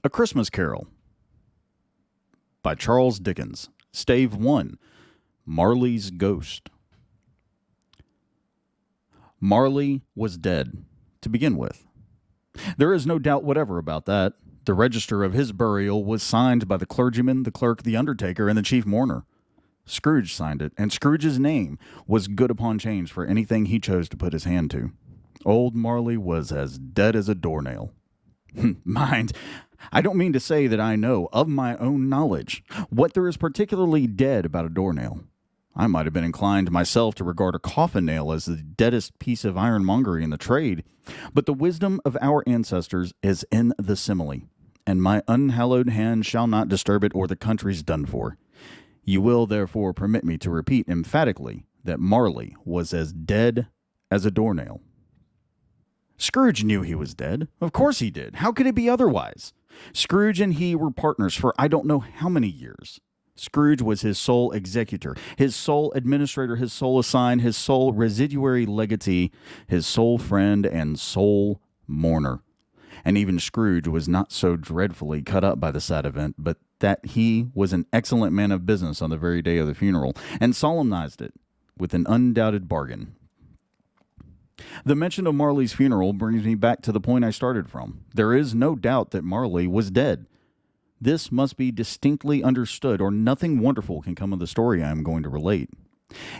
A Christmas Carol by Charles Dickens. Stave 1. Marley's Ghost. Marley was dead, to begin with. There is no doubt whatever about that. The register of his burial was signed by the clergyman, the clerk, the undertaker, and the chief mourner. Scrooge signed it, and Scrooge's name was good upon change for anything he chose to put his hand to. Old Marley was as dead as a doornail. Mind, I don't mean to say that I know, of my own knowledge, what there is particularly dead about a doornail. I might have been inclined myself to regard a coffin nail as the deadest piece of ironmongery in the trade, but the wisdom of our ancestors is in the simile, and my unhallowed hand shall not disturb it, or the country's done for. You will therefore permit me to repeat emphatically that Marley was as dead as a doornail. Scrooge knew he was dead. Of course he did. How could it be otherwise? Scrooge and he were partners for I don't know how many years. Scrooge was his sole executor, his sole administrator, his sole assign, his sole residuary legatee, his sole friend, and sole mourner. And even Scrooge was not so dreadfully cut up by the sad event, but that he was an excellent man of business on the very day of the funeral, and solemnized it with an undoubted bargain. The mention of Marley's funeral brings me back to the point I started from. There is no doubt that Marley was dead. This must be distinctly understood, or nothing wonderful can come of the story I am going to relate.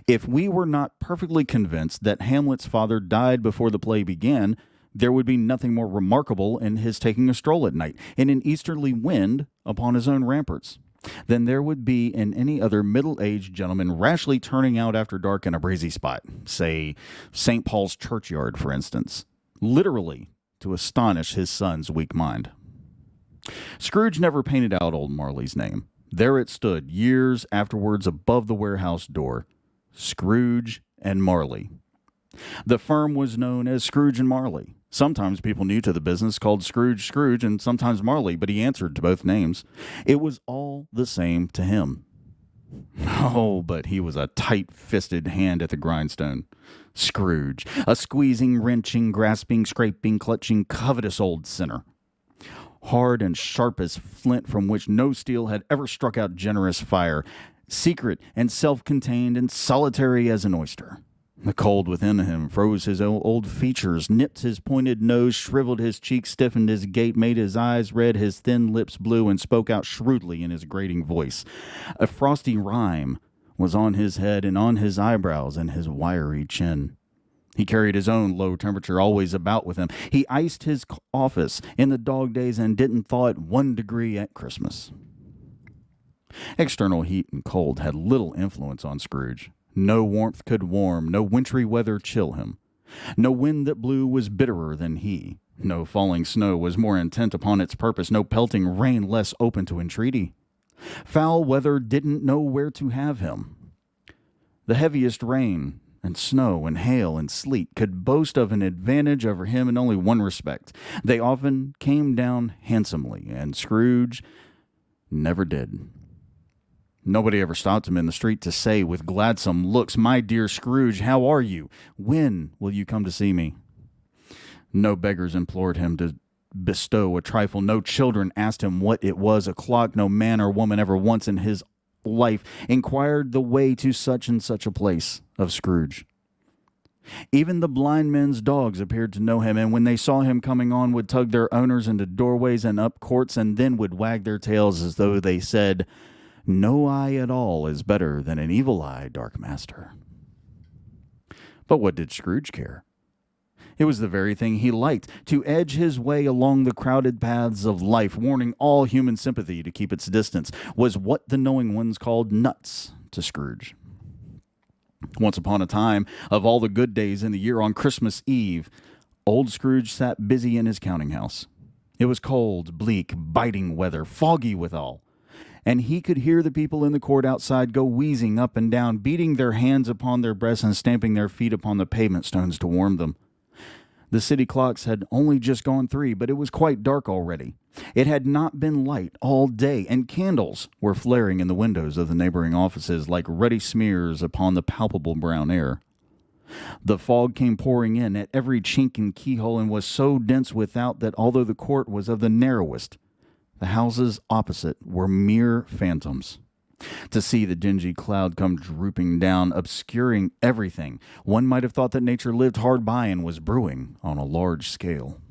If we were not perfectly convinced that Hamlet's father died before the play began, there would be nothing more remarkable in his taking a stroll at night, in an easterly wind, upon his own ramparts, than there would be in any other middle-aged gentleman rashly turning out after dark in a breezy spot, say St. Paul's churchyard, for instance, literally to astonish his son's weak mind. Scrooge never painted out old Marley's name. There it stood, years afterwards, above the warehouse door. Scrooge and Marley. The firm was known as Scrooge and Marley. Sometimes people new to the business called Scrooge Scrooge, and sometimes Marley, but he answered to both names. It was all the same to him. Oh, but he was a tight-fisted hand at the grindstone. Scrooge, a squeezing, wrenching, grasping, scraping, clutching, covetous old sinner. Hard and sharp as flint, from which no steel had ever struck out generous fire, secret and self-contained and solitary as an oyster. The cold within him froze his old features, nipped his pointed nose, shriveled his cheeks, stiffened his gait, made his eyes red, his thin lips blue, and spoke out shrewdly in his grating voice. A frosty rime was on his head and on his eyebrows and his wiry chin. He carried his own low temperature always about with him. He iced his office in the dog days and didn't thaw it 1 degree at Christmas. External heat and cold had little influence on Scrooge. No warmth could warm, no wintry weather chill him. No wind that blew was bitterer than he. No falling snow was more intent upon its purpose, no pelting rain less open to entreaty. Foul weather didn't know where to have him. The heaviest rain and snow and hail and sleet could boast of an advantage over him in only one respect. They often came down handsomely, and Scrooge never did. Nobody ever stopped him in the street to say with gladsome looks, "My dear Scrooge, how are you? When will you come to see me?" No beggars implored him to bestow a trifle. No children asked him what it was o'clock. No man or woman ever once in his life inquired the way to such and such a place of Scrooge. Even the blind men's dogs appeared to know him, and when they saw him coming on would tug their owners into doorways and up courts, and then would wag their tails as though they said, "No eye at all is better than an evil eye, dark master." But what did Scrooge care? It was the very thing he liked, to edge his way along the crowded paths of life, warning all human sympathy to keep its distance, was what the knowing ones called nuts to Scrooge. Once upon a time, of all the good days in the year, on Christmas Eve, old Scrooge sat busy in his counting-house. It was cold, bleak, biting weather, foggy withal, and he could hear the people in the court outside go wheezing up and down, beating their hands upon their breasts and stamping their feet upon the pavement stones to warm them. The city clocks had only just gone 3, but it was quite dark already. It had not been light all day, and candles were flaring in the windows of the neighboring offices like ruddy smears upon the palpable brown air. The fog came pouring in at every chink and keyhole, and was so dense without that although the court was of the narrowest, The houses opposite were mere phantoms. To see the dingy cloud come drooping down, obscuring everything, one might have thought that nature lived hard by and was brewing on a large scale.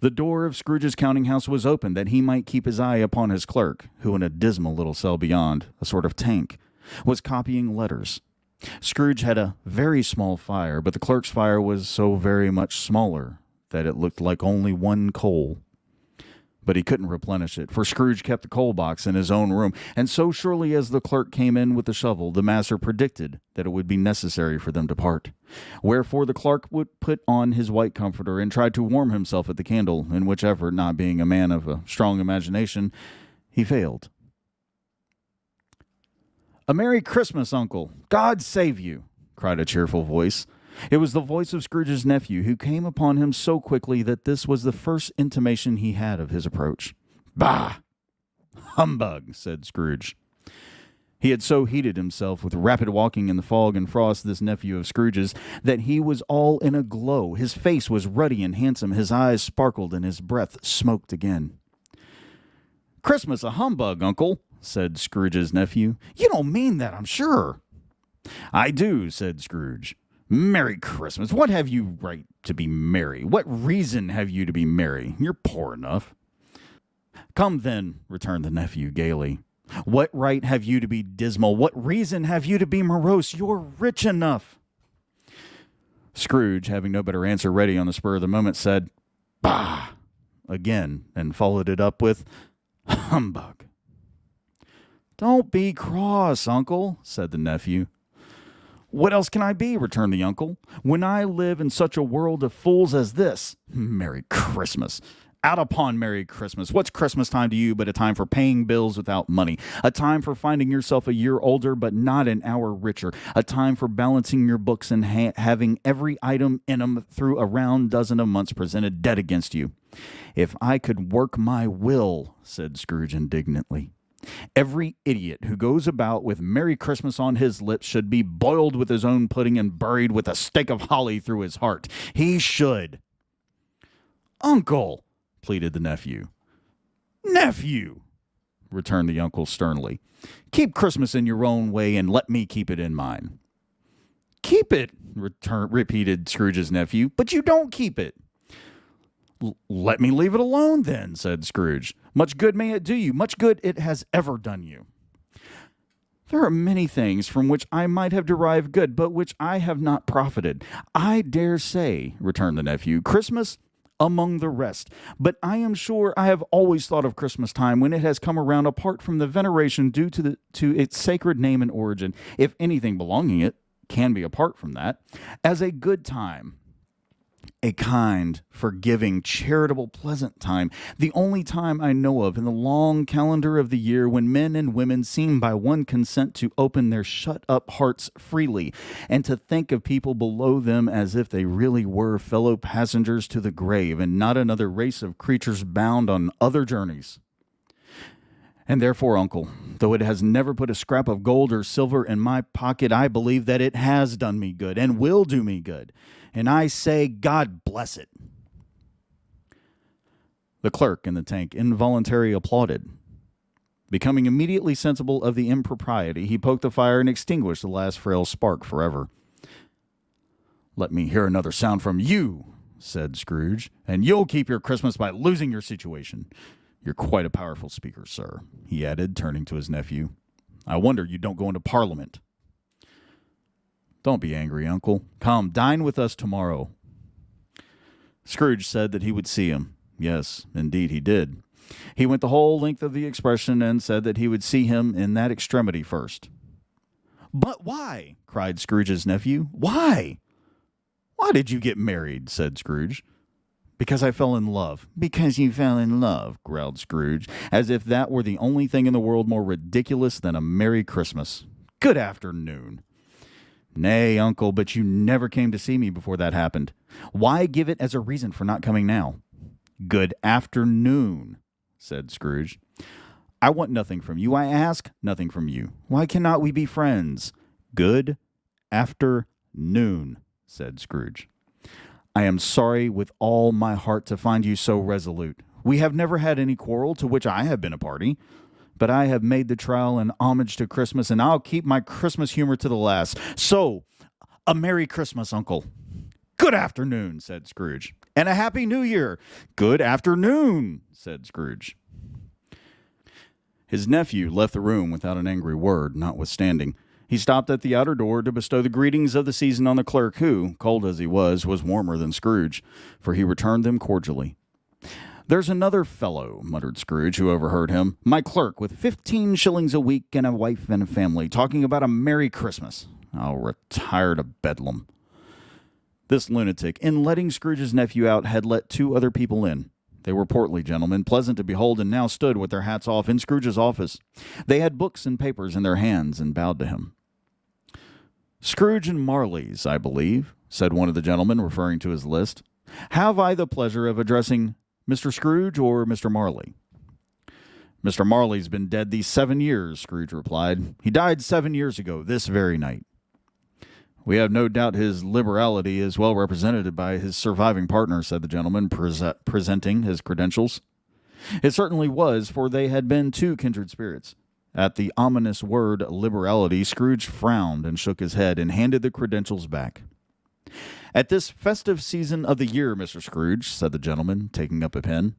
The door of Scrooge's counting house was open that he might keep his eye upon his clerk, who in a dismal little cell beyond, a sort of tank, was copying letters. Scrooge had a very small fire, but the clerk's fire was so very much smaller that it looked like only one coal. But he couldn't replenish it, for Scrooge kept the coal box in his own room, and so surely as the clerk came in with the shovel, the master predicted that it would be necessary for them to part. Wherefore the clerk would put on his white comforter and try to warm himself at the candle, in which effort, not being a man of a strong imagination, he failed. "A Merry Christmas, Uncle! God save you!" cried a cheerful voice. It was the voice of Scrooge's nephew, who came upon him so quickly that this was the first intimation he had of his approach. "Bah! Humbug!" said Scrooge. He had so heated himself with rapid walking in the fog and frost, this nephew of Scrooge's, that he was all in a glow. His face was ruddy and handsome, his eyes sparkled, and his breath smoked again. "Christmas a humbug, Uncle," said Scrooge's nephew. "You don't mean that, I'm sure." "I do," said Scrooge. "Merry Christmas. What have you right to be merry? What reason have you to be merry? You're poor enough." "Come then," returned the nephew gaily. "What right have you to be dismal? What reason have you to be morose? You're rich enough." Scrooge, having no better answer ready on the spur of the moment, said, "Bah!" again, and followed it up with, "Humbug." "Don't be cross, Uncle," said the nephew. "What else can I be?" returned the uncle, "when I live in such a world of fools as this? Merry Christmas! Out upon Merry Christmas! What's Christmas time to you but a time for paying bills without money, a time for finding yourself a year older but not an hour richer, a time for balancing your books and having every item in them through a round dozen of months presented dead against you? If I could work my will," said Scrooge indignantly, "every idiot who goes about with Merry Christmas on his lips should be boiled with his own pudding and buried with a stake of holly through his heart. He should." "Uncle!" pleaded the nephew. "Nephew!" returned the uncle sternly. "Keep Christmas in your own way and let me keep it in mine." "Keep it?" repeated Scrooge's nephew. "But you don't keep it." "Let me leave it alone, then," said Scrooge. "Much good may it do you, much good it has ever done you." "There are many things from which I might have derived good, but which I have not profited. I dare say," returned the nephew, "Christmas among the rest. But I am sure I have always thought of Christmas time, when it has come around, apart from the veneration due to its sacred name and origin, if anything belonging it can be apart from that, as a good time. A kind, forgiving, charitable, pleasant time, the only time I know of in the long calendar of the year when men and women seem by one consent to open their shut-up hearts freely, and to think of people below them as if they really were fellow passengers to the grave, and not another race of creatures bound on other journeys. And therefore, Uncle, though it has never put a scrap of gold or silver in my pocket, I believe that it has done me good, and will do me good. And I say, God bless it." The clerk in the tank involuntarily applauded. Becoming immediately sensible of the impropriety, he poked the fire and extinguished the last frail spark forever. "Let me hear another sound from you," said Scrooge, "and you'll keep your Christmas by losing your situation. You're quite a powerful speaker, sir," he added, turning to his nephew. "I wonder you don't go into Parliament." "Don't be angry, Uncle. Come, dine with us tomorrow." Scrooge said that he would see him. Yes, indeed he did. He went the whole length of the expression and said that he would see him in that extremity first. "But why?" cried Scrooge's nephew. "Why?" "Why did you get married?" said Scrooge. "Because I fell in love." "Because you fell in love," growled Scrooge, as if that were the only thing in the world more ridiculous than a Merry Christmas. "Good afternoon." "Nay, Uncle, but you never came to see me before that happened. Why give it as a reason for not coming now?" "Good afternoon," said Scrooge. "I want nothing from you. I ask nothing from you. Why cannot we be friends?" "Good afternoon," said Scrooge. "I am sorry with all my heart to find you so resolute. We have never had any quarrel to which I have been a party, but I have made the trial in homage to Christmas, and I'll keep my Christmas humor to the last. So, a Merry Christmas, Uncle." "Good afternoon," said Scrooge. "And a Happy New Year." "Good afternoon," said Scrooge. His nephew left the room without an angry word, notwithstanding. He stopped at the outer door to bestow the greetings of the season on the clerk who, cold as he was warmer than Scrooge, for he returned them cordially. "There's another fellow," muttered Scrooge, who overheard him, "my clerk, with 15 shillings a week and a wife and a family, talking about a Merry Christmas. I'll retire to Bedlam." This lunatic, in letting Scrooge's nephew out, had let 2 other people in. They were portly gentlemen, pleasant to behold, and now stood with their hats off in Scrooge's office. They had books and papers in their hands and bowed to him. "Scrooge and Marley's, I believe," said one of the gentlemen, referring to his list. "Have I the pleasure of addressing Mr. Scrooge or Mr. Marley?" "Mr. Marley's been dead these 7 years," Scrooge replied. "He died 7 years ago, this very night." "We have no doubt his liberality is well represented by his surviving partner," said the gentleman, presenting his credentials. It certainly was, for they had been 2 kindred spirits. At the ominous word liberality, Scrooge frowned and shook his head and handed the credentials back. "At this festive season of the year, Mr. Scrooge," said the gentleman, taking up a pen,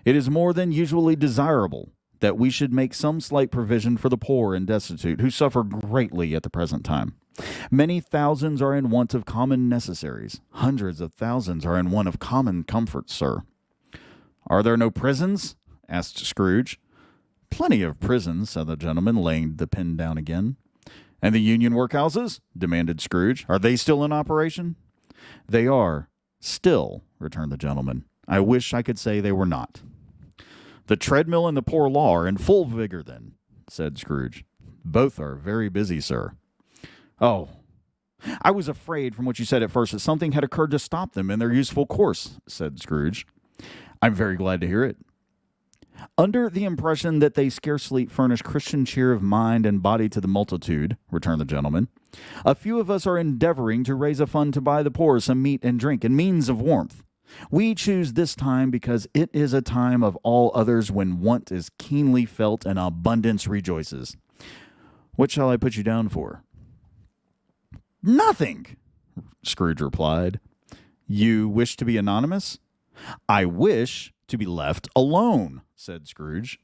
"it is more than usually desirable that we should make some slight provision for the poor and destitute, who suffer greatly at the present time. Many thousands are in want of common necessaries. Hundreds of thousands are in want of common comforts, sir." "Are there no prisons?" asked Scrooge. "Plenty of prisons," said the gentleman, laying the pen down again. "And the union workhouses?" demanded Scrooge. "Are they still in operation?" "They are still," returned the gentleman. "I wish I could say they were not." "The treadmill and the poor law are in full vigor, then," said Scrooge. "Both are very busy, sir." "Oh, I was afraid from what you said at first that something had occurred to stop them in their useful course," said Scrooge. "I'm very glad to hear it." "Under the impression that they scarcely furnish Christian cheer of mind and body to the multitude," returned the gentleman, "a few of us are endeavoring to raise a fund to buy the poor some meat and drink and means of warmth. We choose this time because it is a time of all others when want is keenly felt and abundance rejoices. What shall I put you down for?" "Nothing," Scrooge replied. "You wish to be anonymous?" "I wish to be left alone," said Scrooge.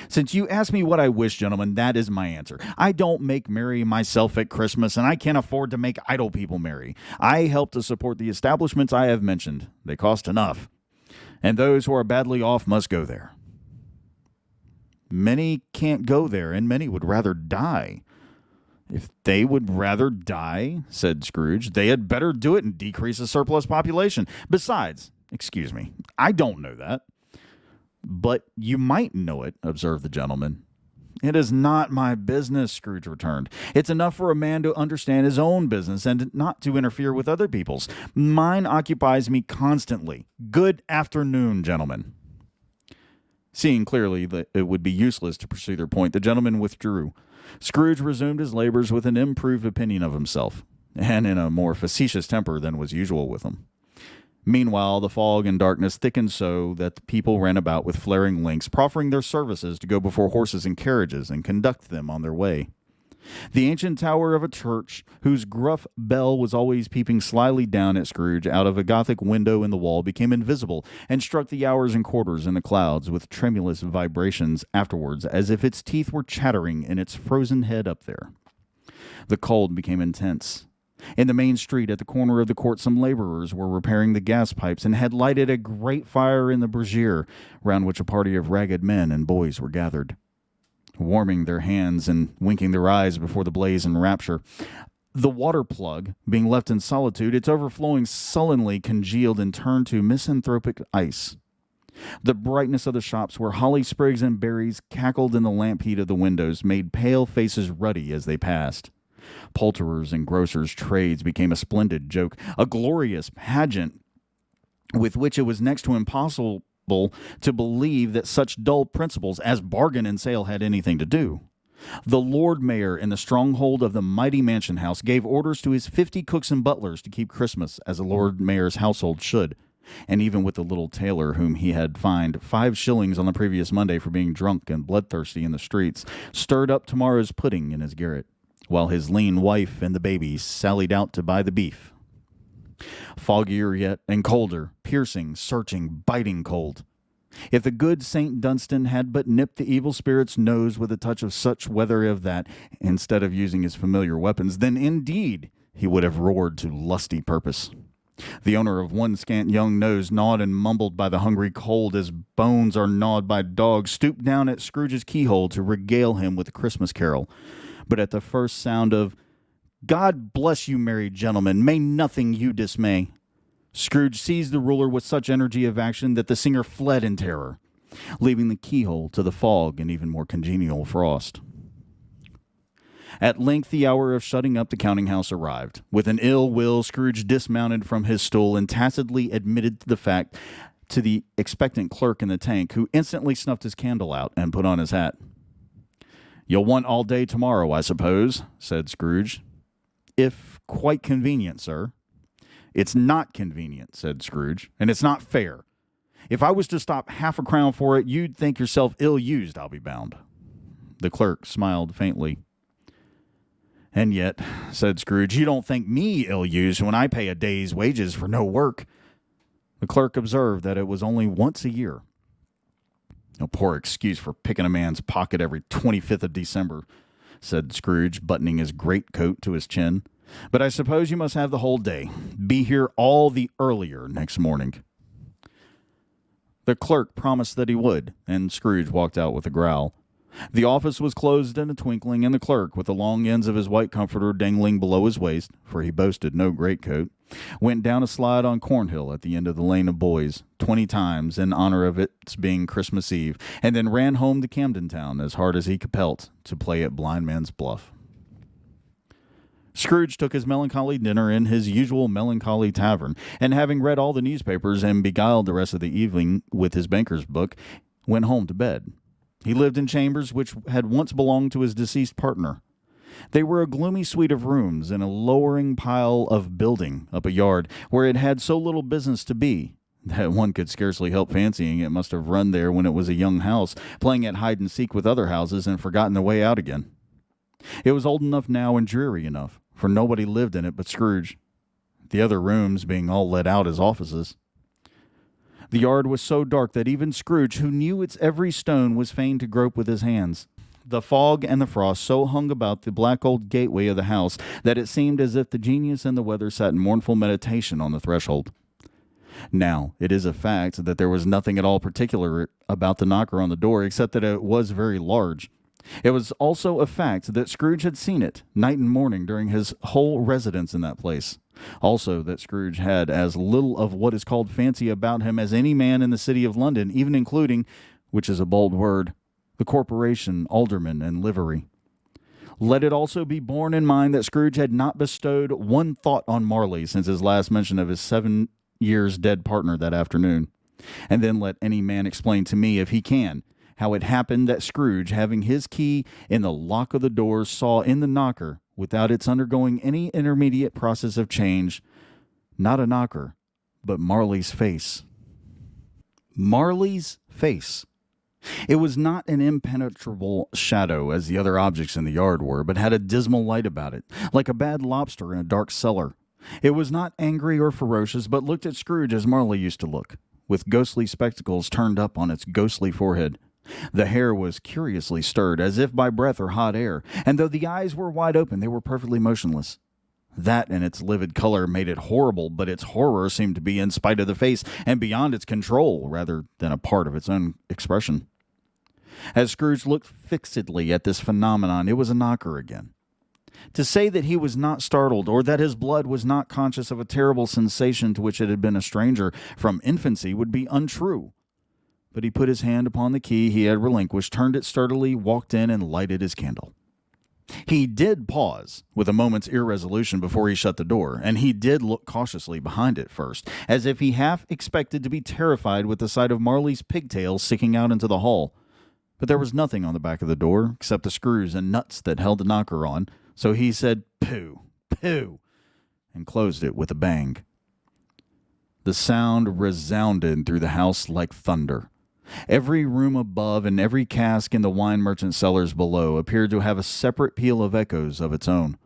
"Since you ask me what I wish, gentlemen, that is my answer. I don't make merry myself at Christmas, and I can't afford to make idle people merry. I help to support the establishments I have mentioned. They cost enough, and those who are badly off must go there." "Many can't go there, and many would rather die." "If they would rather die," said Scrooge, "they had better do it and decrease the surplus population. Besides, excuse me, I don't know that." "But you might know it," observed the gentleman. "It is not my business," Scrooge returned. "It's enough for a man to understand his own business and not to interfere with other people's. Mine occupies me constantly. Good afternoon, gentlemen." Seeing clearly that it would be useless to pursue their point, the gentleman withdrew. Scrooge resumed his labors with an improved opinion of himself, and in a more facetious temper than was usual with him. Meanwhile, the fog and darkness thickened so that the people ran about with flaring links, proffering their services to go before horses and carriages and conduct them on their way. The ancient tower of a church, whose gruff bell was always peeping slyly down at Scrooge out of a Gothic window in the wall, became invisible and struck the hours and quarters in the clouds with tremulous vibrations afterwards, as if its teeth were chattering in its frozen head up there. The cold became intense. In the main street at the corner of the court, some laborers were repairing the gas pipes and had lighted a great fire in the brazier, round which a party of ragged men and boys were gathered, warming their hands and winking their eyes before the blaze in rapture. The water plug, being left in solitude, its overflowing sullenly congealed and turned to misanthropic ice. The brightness of the shops, where holly sprigs and berries cackled in the lamp heat of the windows, made pale faces ruddy as they passed. Poulterers' and grocers' trades became a splendid joke, a glorious pageant with which it was next to impossible to believe that such dull principles as bargain and sale had anything to do. The Lord Mayor, in the stronghold of the mighty mansion house, gave orders to his 50 cooks and butlers to keep Christmas as a Lord Mayor's household should. And even with the little tailor whom he had fined 5 shillings on the previous Monday for being drunk and bloodthirsty in the streets, stirred up tomorrow's pudding in his garret, while his lean wife and the baby sallied out to buy the beef. Foggier yet, and colder, piercing, searching, biting cold. If the good St. Dunstan had but nipped the evil spirit's nose with a touch of such weather of that, instead of using his familiar weapons, then indeed he would have roared to lusty purpose. The owner of one scant young nose, gnawed and mumbled by the hungry cold as bones are gnawed by dogs, stooped down at Scrooge's keyhole to regale him with a Christmas carol. But at the first sound of "God bless you, merry gentlemen, may nothing you dismay," Scrooge seized the ruler with such energy of action that the singer fled in terror, leaving the keyhole to the fog and even more congenial frost. At length the hour of shutting up the counting-house arrived. With an ill will, Scrooge dismounted from his stool and tacitly admitted the fact to the expectant clerk in the tank, who instantly snuffed his candle out and put on his hat. "You'll want all day tomorrow, I suppose," said Scrooge. "If quite convenient, sir." "It's not convenient," said Scrooge, "and it's not fair. If I was to stop half a crown for it, you'd think yourself ill-used, I'll be bound." The clerk smiled faintly. "And yet," said Scrooge, "you don't think me ill-used when I pay a day's wages for no work." The clerk observed that it was only once a year. "A poor excuse for picking a man's pocket every 25th of December," said Scrooge, buttoning his greatcoat to his chin. "But I suppose you must have the whole day. Be here all the earlier next morning." The clerk promised that he would, and Scrooge walked out with a growl. The office was closed in a twinkling, and the clerk, with the long ends of his white comforter dangling below his waist, for he boasted no greatcoat, went down a slide on Cornhill at the end of the Lane of Boys 20 times in honor of its being Christmas Eve, and then ran home to Camden Town as hard as he could pelt to play at Blind Man's Bluff. Scrooge took his melancholy dinner in his usual melancholy tavern, and having read all the newspapers and beguiled the rest of the evening with his banker's book, went home to bed. He lived in chambers which had once belonged to his deceased partner. They were a gloomy suite of rooms in a lowering pile of building up a yard where it had so little business to be that one could scarcely help fancying it must have run there when it was a young house, playing at hide-and-seek with other houses and forgotten the way out again. It was old enough now and dreary enough, for nobody lived in it but Scrooge, the other rooms being all let out as offices. The yard was so dark that even Scrooge, who knew its every stone, was fain to grope with his hands. The fog and the frost so hung about the black old gateway of the house that it seemed as if the genius and the weather sat in mournful meditation on the threshold. Now, it is a fact that there was nothing at all particular about the knocker on the door, except that it was very large. It was also a fact that Scrooge had seen it night and morning during his whole residence in that place. Also that Scrooge had as little of what is called fancy about him as any man in the city of London, even including, which is a bold word, the corporation, aldermen, and livery. Let it also be borne in mind that Scrooge had not bestowed one thought on Marley since his last mention of his 7 years dead partner that afternoon. And then let any man explain to me, if he can, how it happened that Scrooge, having his key in the lock of the door, saw in the knocker, without its undergoing any intermediate process of change, not a knocker, but Marley's face. Marley's face. It was not an impenetrable shadow as the other objects in the yard were, but had a dismal light about it, like a bad lobster in a dark cellar. It was not angry or ferocious, but looked at Scrooge as Marley used to look, with ghostly spectacles turned up on its ghostly forehead. The hair was curiously stirred, as if by breath or hot air, and though the eyes were wide open, they were perfectly motionless. That and its livid color made it horrible, but its horror seemed to be in spite of the face and beyond its control, rather than a part of its own expression. As Scrooge looked fixedly at this phenomenon, it was a knocker again. To say that he was not startled, or that his blood was not conscious of a terrible sensation to which it had been a stranger from infancy, would be untrue. But he put his hand upon the key he had relinquished, turned it sturdily, walked in, and lighted his candle. He did pause, with a moment's irresolution before he shut the door, and he did look cautiously behind it first, as if he half expected to be terrified with the sight of Marley's pigtails sticking out into the hall. But there was nothing on the back of the door, except the screws and nuts that held the knocker on, so he said, "Pooh, pooh," and closed it with a bang. The sound resounded through the house like thunder. Every room above and every cask in the wine merchant cellars below appeared to have a separate peal of echoes of its own.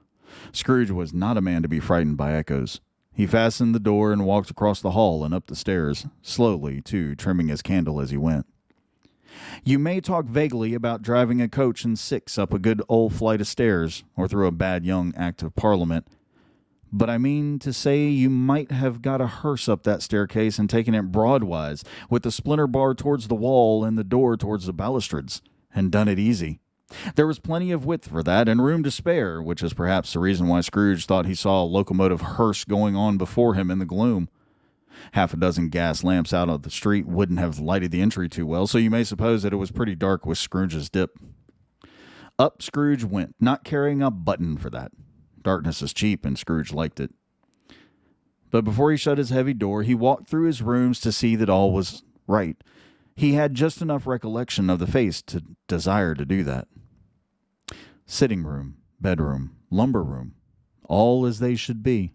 Scrooge was not a man to be frightened by echoes. He fastened the door and walked across the hall and up the stairs, slowly, too, trimming his candle as he went. You may talk vaguely about driving a coach and six up a good old flight of stairs, or through a bad young Act of Parliament, but I mean to say you might have got a hearse up that staircase and taken it broadwise, with the splinter bar towards the wall and the door towards the balustrades, and done it easy. There was plenty of width for that, and room to spare, which is perhaps the reason why Scrooge thought he saw a locomotive hearse going on before him in the gloom. Half a dozen gas lamps out of the street wouldn't have lighted the entry too well, so you may suppose that it was pretty dark with Scrooge's dip. Up Scrooge went, not carrying a button for that. Darkness is cheap, and Scrooge liked it. But before he shut his heavy door, he walked through his rooms to see that all was right. He had just enough recollection of the face to desire to do that. Sitting room, bedroom, lumber room, all as they should be.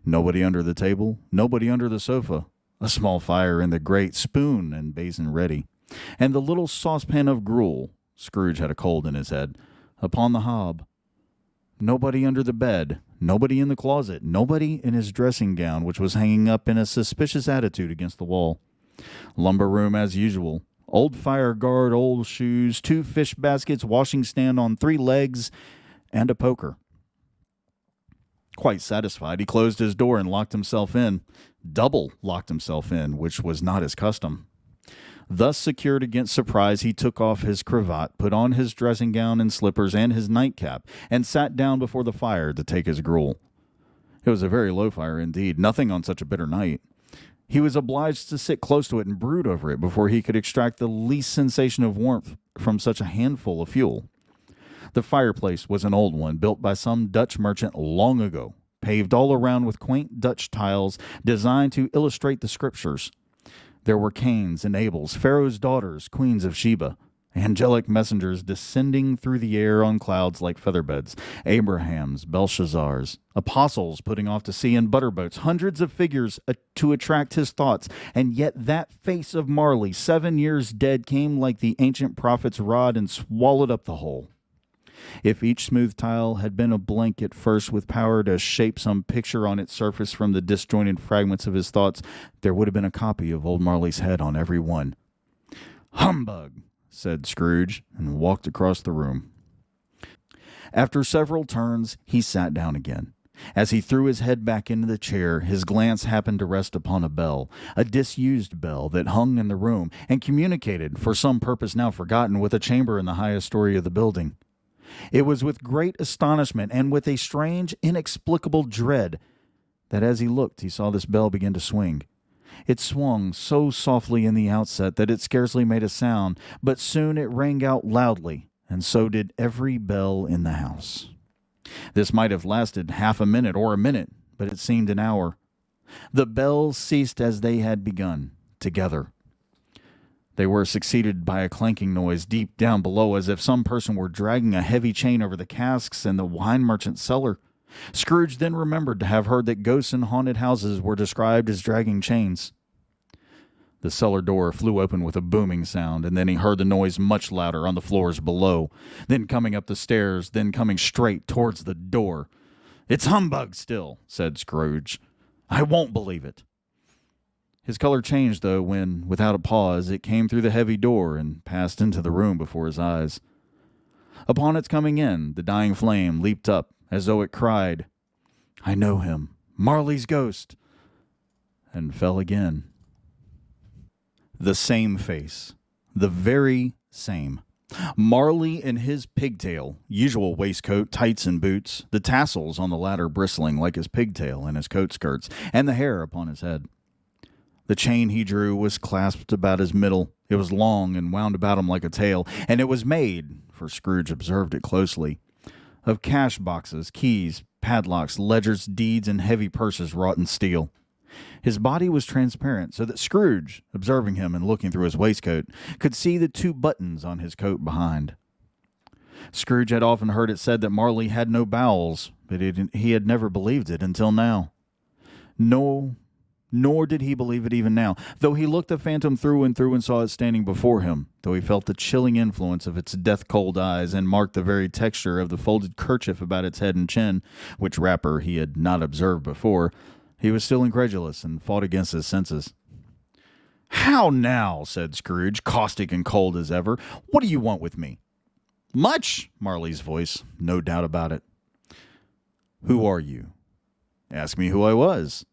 Nobody under the table, nobody under the sofa, a small fire in the grate, spoon and basin ready, and the little saucepan of gruel, Scrooge had a cold in his head, upon the hob. Nobody under the bed, nobody in the closet, nobody in his dressing gown, which was hanging up in a suspicious attitude against the wall. Lumber room as usual. Old fire guard, old shoes, 2 fish baskets, washing stand on 3 legs, and a poker. Quite satisfied, he closed his door and locked himself in. Double locked himself in, which was not his custom. Thus secured against surprise, he took off his cravat, put on his dressing gown and slippers and his nightcap, and sat down before the fire to take his gruel. It was a very low fire indeed, nothing on such a bitter night. He was obliged to sit close to it and brood over it before he could extract the least sensation of warmth from such a handful of fuel. The fireplace was an old one, built by some Dutch merchant long ago, paved all around with quaint Dutch tiles designed to illustrate the scriptures. There were Cains and Abels, Pharaoh's daughters, queens of Sheba, angelic messengers descending through the air on clouds like featherbeds, Abrahams, Belshazzars, apostles putting off to sea in butterboats, hundreds of figures to attract his thoughts, and yet that face of Marley, 7 years dead, came like the ancient prophet's rod and swallowed up the whole. If each smooth tile had been a blanket first with power to shape some picture on its surface from the disjointed fragments of his thoughts, there would have been a copy of old Marley's head on every one. "Humbug!" said Scrooge, and walked across the room. After several turns, he sat down again. As he threw his head back into the chair, his glance happened to rest upon a bell, a disused bell that hung in the room, and communicated, for some purpose now forgotten, with a chamber in the highest story of the building. It was with great astonishment and with a strange, inexplicable dread that as he looked, he saw this bell begin to swing. It swung so softly in the outset that it scarcely made a sound, but soon it rang out loudly, and so did every bell in the house. This might have lasted half a minute or a minute, but it seemed an hour. The bells ceased as they had begun, together. They were succeeded by a clanking noise deep down below, as if some person were dragging a heavy chain over the casks in the wine merchant's cellar. Scrooge then remembered to have heard that ghosts in haunted houses were described as dragging chains. The cellar door flew open with a booming sound, and then he heard the noise much louder on the floors below, then coming up the stairs, then coming straight towards the door. "It's humbug still," said Scrooge. "I won't believe it." His color changed, though, when, without a pause, it came through the heavy door and passed into the room before his eyes. Upon its coming in, the dying flame leaped up, as though it cried, "I know him, Marley's ghost," and fell again. The same face, the very same. Marley in his pigtail, usual waistcoat, tights, and boots, the tassels on the latter bristling like his pigtail and his coat skirts, and the hair upon his head. The chain he drew was clasped about his middle. It was long and wound about him like a tail, and it was made, for Scrooge observed it closely, of cash boxes, keys, padlocks, ledgers, deeds, and heavy purses wrought in steel. His body was transparent, so that Scrooge, observing him and looking through his waistcoat, could see the 2 buttons on his coat behind. Scrooge had often heard it said that Marley had no bowels, but he had never believed it until now. No, Nor did he believe it even now, though he looked the phantom through and saw it standing before him, though he felt the chilling influence of its death-cold eyes and marked the very texture of the folded kerchief about its head and chin, which wrapper he had not observed before. He was still incredulous and fought against his senses. "How now?" said Scrooge, caustic and cold as ever. "What do you want with me?" "Much," Marley's voice, no doubt about it. "Who are you?" "Ask me who I was."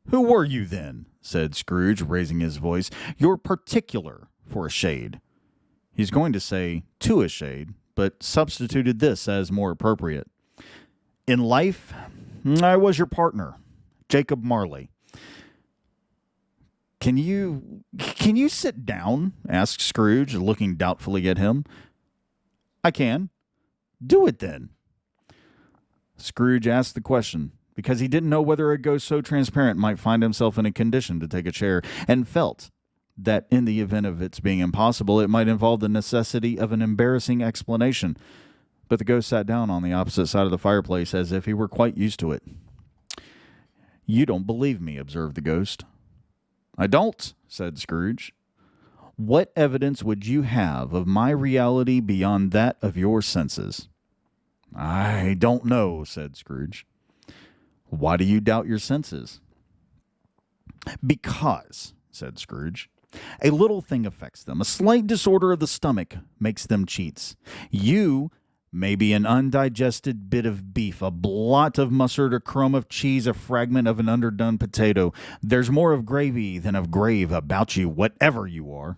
"Who were you then?" said Scrooge, raising his voice. "You're particular for a shade." He's going to say to a shade, but substituted this as more appropriate. "In life, I was your partner, Jacob Marley." Can you sit down?" asked Scrooge, looking doubtfully at him. "I can." "Do it then." Scrooge asked the question because he didn't know whether a ghost so transparent might find himself in a condition to take a chair, and felt that in the event of its being impossible, it might involve the necessity of an embarrassing explanation. But the ghost sat down on the opposite side of the fireplace as if he were quite used to it. "You don't believe me," observed the ghost. "I don't," said Scrooge. "What evidence would you have of my reality beyond that of your senses?" "I don't know," said Scrooge. "Why do you doubt your senses?" "Because," said Scrooge, "a little thing affects them. A slight disorder of the stomach makes them cheats. You may be an undigested bit of beef, a blot of mustard, a crumb of cheese, a fragment of an underdone potato. There's more of gravy than of grave about you, whatever you are."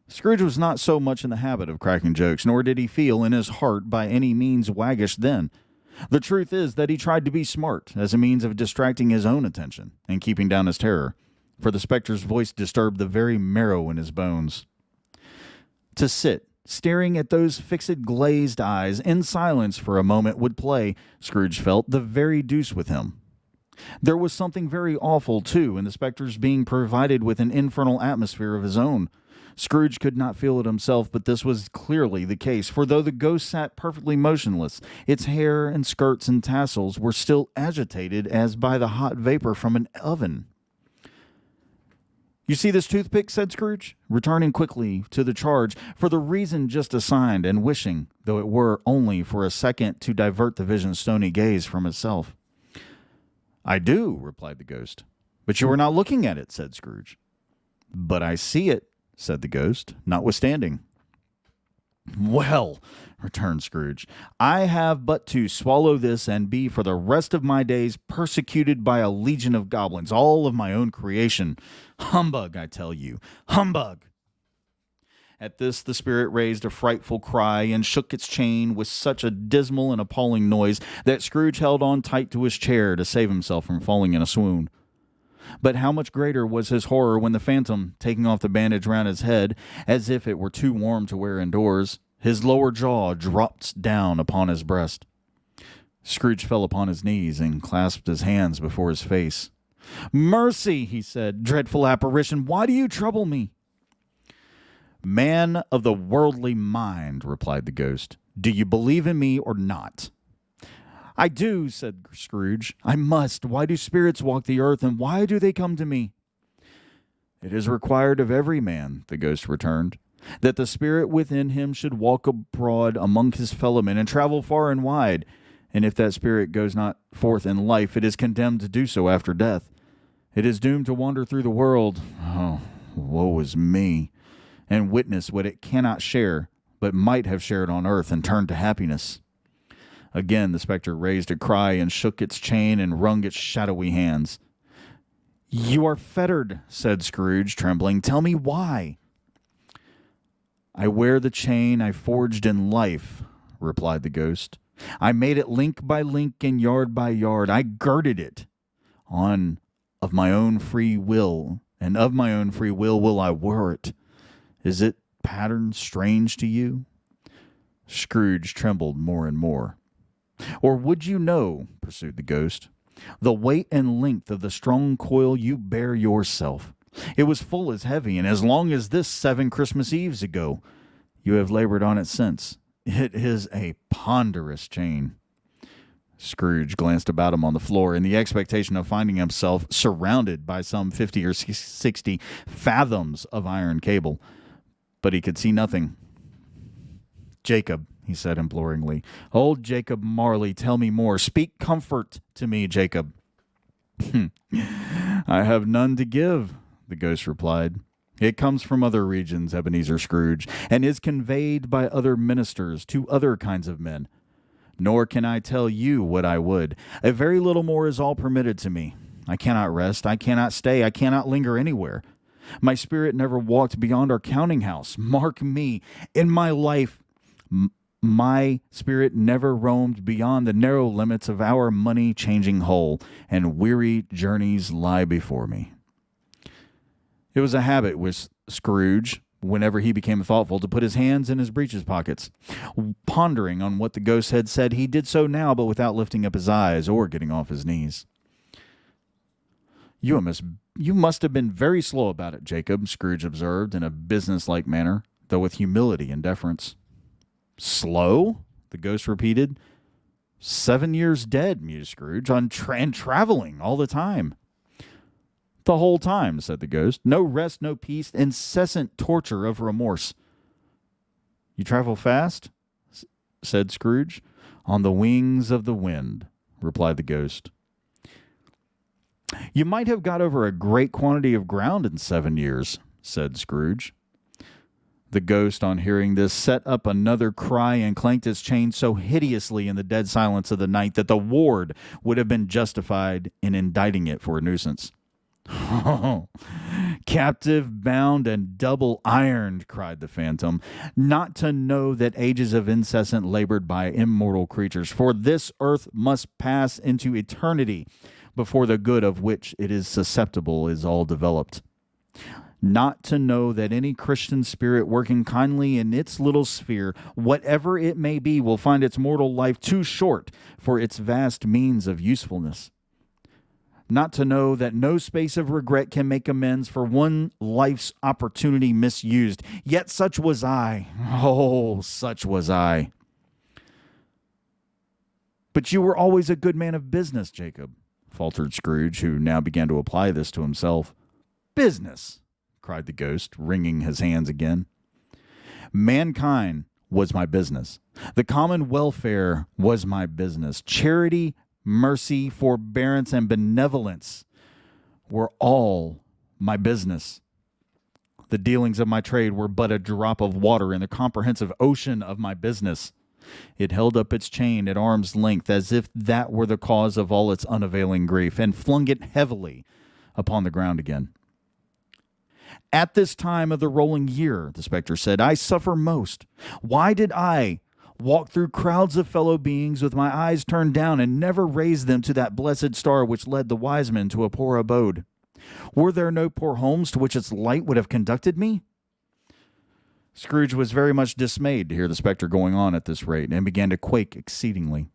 Scrooge was not so much in the habit of cracking jokes, nor did he feel in his heart by any means waggish then. The truth is that he tried to be smart as a means of distracting his own attention and keeping down his terror, for the specter's voice disturbed the very marrow in his bones. To sit staring at those fixed glazed eyes in silence for a moment would play, Scrooge felt, the very deuce with him. There was something very awful, too, in the specter's being provided with an infernal atmosphere of his own. Scrooge could not feel it himself, but this was clearly the case, for though the ghost sat perfectly motionless, its hair and skirts and tassels were still agitated as by the hot vapor from an oven. "You see this toothpick?" said Scrooge, returning quickly to the charge for the reason just assigned, and wishing, though it were only for a second, to divert the vision's stony gaze from itself. "I do," replied the ghost. "But you are not looking at it," said Scrooge. "But I see it," said the ghost, notwithstanding. "Well," returned Scrooge, "I have but to swallow this and be for the rest of my days persecuted by a legion of goblins, all of my own creation. Humbug, I tell you, humbug!" At this the spirit raised a frightful cry and shook its chain with such a dismal and appalling noise that Scrooge held on tight to his chair to save himself from falling in a swoon. But how much greater was his horror when the phantom, taking off the bandage round his head, as if it were too warm to wear indoors, his lower jaw dropped down upon his breast. Scrooge fell upon his knees and clasped his hands before his face. "Mercy," he said, "dreadful apparition, why do you trouble me?" "Man of the worldly mind," replied the ghost, "do you believe in me or not?" "I do," said Scrooge. "I must. Why do spirits walk the earth, and why do they come to me?" "It is required of every man," the ghost returned, "that the spirit within him should walk abroad among his fellow men and travel far and wide. And if that spirit goes not forth in life, it is condemned to do so after death. It is doomed to wander through the world, oh, woe is me, and witness what it cannot share, but might have shared on earth and turned to happiness." Again the spectre raised a cry and shook its chain and wrung its shadowy hands. "You are fettered," said Scrooge, trembling. "Tell me why." "I wear the chain I forged in life," replied the ghost. "I made it link by link and yard by yard. I girded it on of my own free will, and of my own free will I wear it. Is it pattern strange to you?" Scrooge trembled more and more. "Or would you know," pursued the ghost, "the weight and length of the strong coil you bear yourself? It was full as heavy and as long as this 7 Christmas Eves ago. You have labored on it since. It is a ponderous chain." Scrooge glanced about him on the floor in the expectation of finding himself surrounded by some 50 or 60 fathoms of iron cable, but he could see nothing. "Jacob," he said imploringly. "Old Jacob Marley, tell me more. Speak comfort to me, Jacob." "I have none to give," the ghost replied. "It comes from other regions, Ebenezer Scrooge, and is conveyed by other ministers to other kinds of men. Nor can I tell you what I would. A very little more is all permitted to me. I cannot rest, I cannot stay, I cannot linger anywhere. My spirit never walked beyond our counting house. Mark me, in my life, my spirit never roamed beyond the narrow limits of our money-changing hole, and weary journeys lie before me." It was a habit with Scrooge, whenever he became thoughtful, to put his hands in his breeches pockets. Pondering on what the ghost had said, he did so now, but without lifting up his eyes or getting off his knees. You must have been very slow about it, Jacob," Scrooge observed in a business-like manner, though with humility and deference. "Slow?" the ghost repeated. 7 years dead," mused Scrooge, and traveling all the time." "The whole time," said the ghost. "No rest, no peace, incessant torture of remorse." "You travel fast?" said Scrooge. "On the wings of the wind," replied the ghost. "You might have got over a great quantity of ground in 7 years," said Scrooge. The ghost, on hearing this, set up another cry and clanked its chain so hideously in the dead silence of the night that the ward would have been justified in indicting it for a nuisance. "Oh, captive, bound, and double ironed," cried the phantom, "not to know that ages of incessant labored by immortal creatures, for this earth must pass into eternity before the good of which it is susceptible is all developed. Not to know that any Christian spirit working kindly in its little sphere, whatever it may be, will find its mortal life too short for its vast means of usefulness. Not to know that no space of regret can make amends for one life's opportunity misused. Yet such was I. Oh, such was I." "But you were always a good man of business, Jacob," faltered Scrooge, who now began to apply this to himself. "Business!" cried the ghost, wringing his hands again. "Mankind was my business. The common welfare was my business. Charity, mercy, forbearance, and benevolence were all my business. The dealings of my trade were but a drop of water in the comprehensive ocean of my business. It held up its chain at arm's length as if that were the cause of all its unavailing grief, and flung it heavily upon the ground again. At this time of the rolling year, the spectre said, I suffer most. Why did I walk through crowds of fellow beings with my eyes turned down and never raise them to that blessed star which led the wise men to a poor abode? Were there no poor homes to which its light would have conducted me? Scrooge was very much dismayed to hear the spectre going on at this rate, and began to quake exceedingly.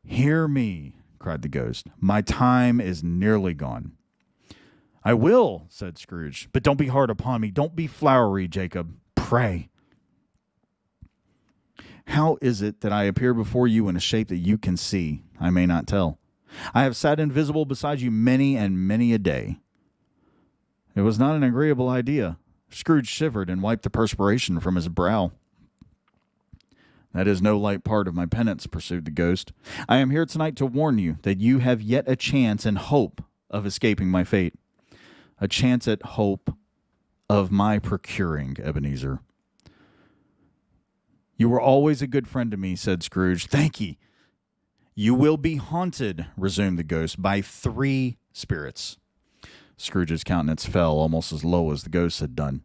Hear me, cried the ghost. My time is nearly gone. I will, said Scrooge, but don't be hard upon me. Don't be flowery, Jacob. Pray. How is it that I appear before you in a shape that you can see? I may not tell. I have sat invisible beside you many and many a day. It was not an agreeable idea. Scrooge shivered and wiped the perspiration from his brow. That is no light part of my penance, pursued the ghost. I am here tonight to warn you that you have yet a chance and hope of escaping my fate. A chance at hope of my procuring, Ebenezer. You were always a good friend to me, said Scrooge. Thank ye. You will be haunted, resumed the ghost, by 3 spirits. Scrooge's countenance fell almost as low as the ghost had done.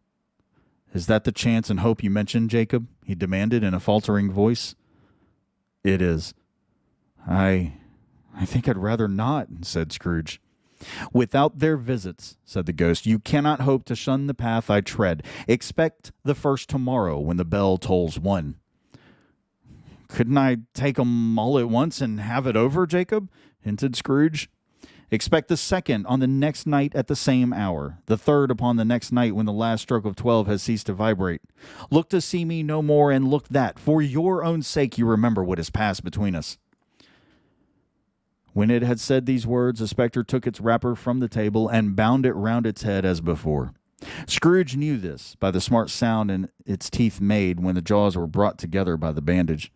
Is that the chance and hope you mentioned, Jacob? He demanded in a faltering voice. It is. I think I'd rather not, said Scrooge. Without their visits, said the ghost, you cannot hope to shun the path I tread. Expect the first tomorrow when the bell tolls 1. Couldn't I take 'em all at once and have it over, Jacob? Hinted Scrooge. Expect the second on the next night at the same hour, the third upon the next night when the last stroke of 12 has ceased to vibrate. Look to see me no more, and look that, for your own sake, you remember what has passed between us. When it had said these words, the spectre took its wrapper from the table and bound it round its head as before. Scrooge knew this by the smart sound its teeth made when the jaws were brought together by the bandage.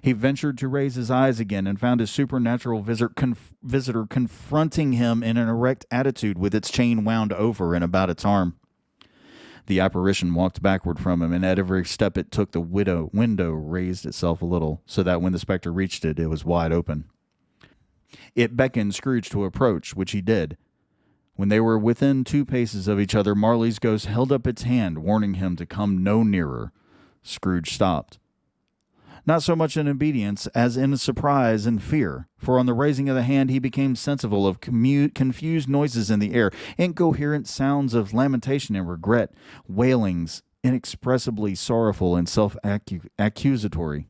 He ventured to raise his eyes again and found his supernatural visitor confronting him in an erect attitude with its chain wound over and about its arm. The apparition walked backward from him, and at every step it took, the window raised itself a little, so that when the spectre reached it, it was wide open. It beckoned Scrooge to approach, which he did. When they were within 2 paces of each other, Marley's ghost held up its hand, warning him to come no nearer. Scrooge stopped. Not so much in obedience as in surprise and fear, for on the raising of the hand he became sensible of confused noises in the air, incoherent sounds of lamentation and regret, wailings inexpressibly sorrowful and self-accusatory.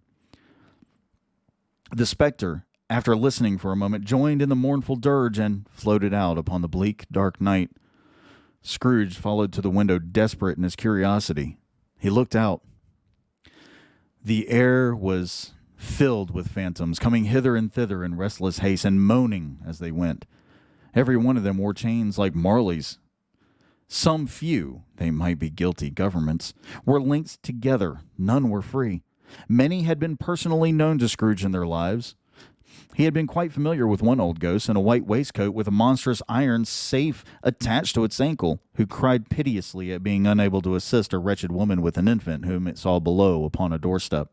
The spectre, after listening for a moment, joined in the mournful dirge and floated out upon the bleak, dark night. Scrooge followed to the window, desperate in his curiosity. He looked out. The air was filled with phantoms, coming hither and thither in restless haste and moaning as they went. Every one of them wore chains like Marley's. Some few, they might be guilty governments, were linked together. None were free. Many had been personally known to Scrooge in their lives. He had been quite familiar with one old ghost in a white waistcoat with a monstrous iron safe attached to its ankle, who cried piteously at being unable to assist a wretched woman with an infant whom it saw below upon a doorstep.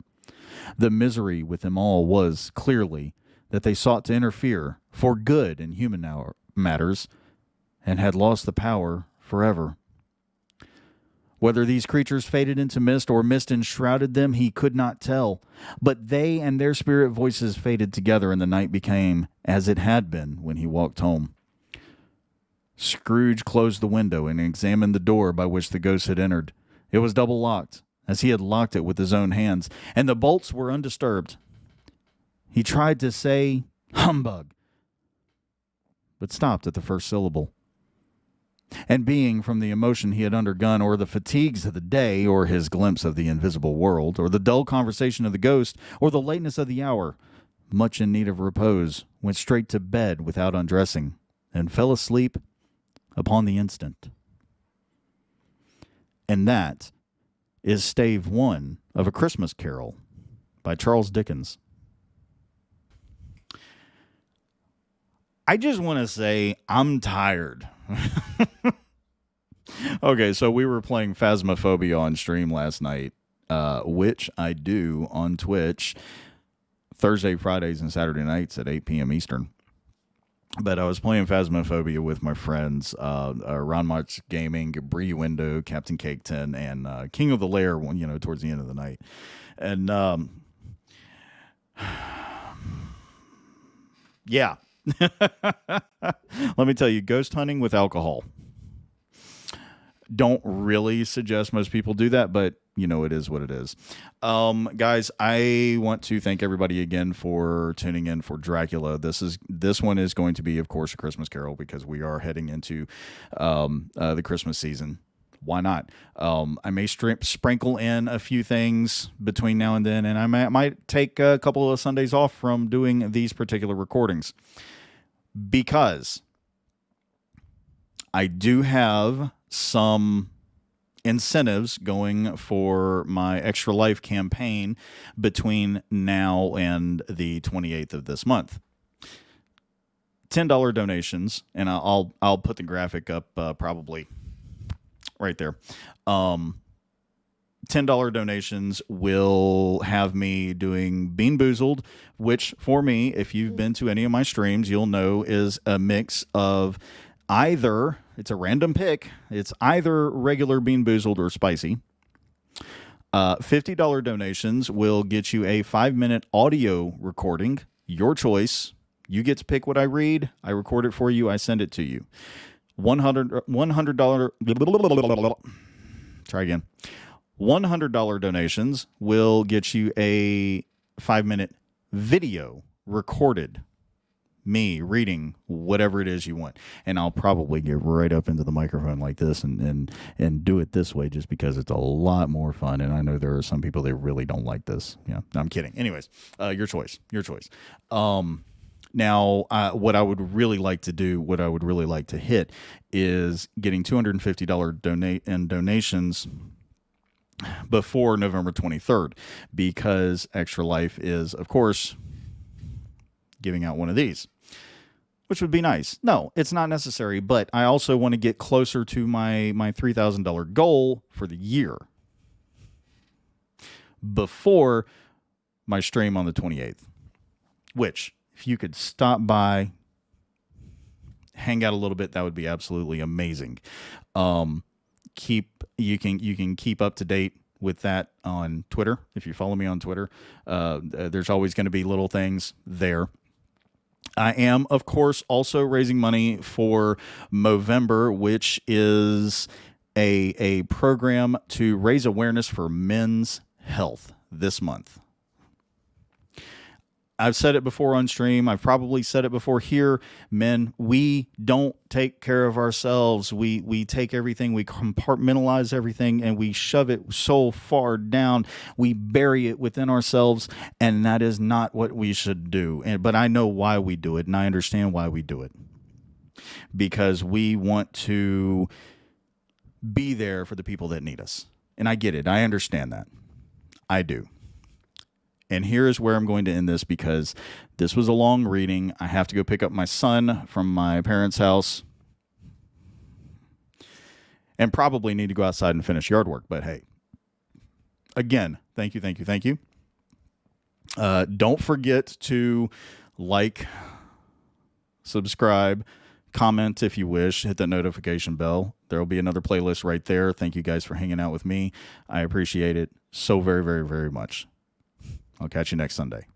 The misery with them all was, clearly, that they sought to interfere for good in human matters, and had lost the power forever. Whether these creatures faded into mist or mist enshrouded them, he could not tell. But they and their spirit voices faded together, and the night became as it had been when he walked home. Scrooge closed the window and examined the door by which the ghost had entered. It was double locked, as he had locked it with his own hands, and the bolts were undisturbed. He tried to say, "Humbug," but stopped at the first syllable. And being from the emotion he had undergone, or the fatigues of the day, or his glimpse of the invisible world, or the dull conversation of the ghost, or the lateness of the hour, much in need of repose, went straight to bed without undressing, and fell asleep upon the instant. And that is Stave 1 of A Christmas Carol by Charles Dickens. I just want to say I'm tired. Okay, so we were playing Phasmophobia on stream last night, which I do on Twitch Thursday, Fridays, and Saturday nights at 8 p.m. Eastern. But I was playing Phasmophobia with my friends, Ron March Gaming, Bree Window, Captain Caketon, and King of the Lair, towards the end of the night. And, yeah. Let me tell you, ghost hunting with alcohol. Don't really suggest most people do that, but it is what it is. Guys, I want to thank everybody again for tuning in for Dracula. This one is going to be, of course, A Christmas Carol, because we are heading into the Christmas season. Why not? I may sprinkle in a few things between now and then, and I might take a couple of Sundays off from doing these particular recordings, because I do have some incentives going for my Extra Life campaign between now and the 28th of this month. $10 donations, and I'll put the graphic up probably right there. $10 donations will have me doing Bean Boozled, which for me, if you've been to any of my streams, you'll know is a mix of either, it's a random pick, it's either regular Bean Boozled or spicy. $50 donations will get you a 5-minute audio recording, your choice. You get to pick what I read, I record it for you, I send it to you. $100 try again. $100 donations will get you a 5-minute video recorded, me reading whatever it is you want. And I'll probably get right up into the microphone like this and do it this way, just because it's a lot more fun. And I know there are some people that really don't like this. Yeah, no, I'm kidding. Anyways, your choice. Now, what I would really like to do, what I would really like to hit, is getting $250 donations before November 23rd, because Extra Life is, of course, giving out one of these, which would be nice. No, it's not necessary, but I also want to get closer to my $3,000 goal for the year before my stream on the 28th, which, if you could stop by, hang out a little bit, that would be absolutely amazing. You can keep up to date with that on Twitter. If you follow me on Twitter, there's always going to be little things there. I am, of course, also raising money for Movember, which is a program to raise awareness for men's health this month. I've said it before on stream. I've probably said it before here. Men, we don't take care of ourselves. We take everything, we compartmentalize everything, and we shove it so far down. We bury it within ourselves, and that is not what we should do. But I know why we do it, and I understand why we do it. Because we want to be there for the people that need us. And I get it. I understand that. I do. And here is where I'm going to end this, because this was a long reading. I have to go pick up my son from my parents' house and probably need to go outside and finish yard work. But hey, again, thank you. Don't forget to like, subscribe, comment if you wish, hit that notification bell. There will be another playlist right there. Thank you guys for hanging out with me. I appreciate it so very, very, very much. I'll catch you next Sunday.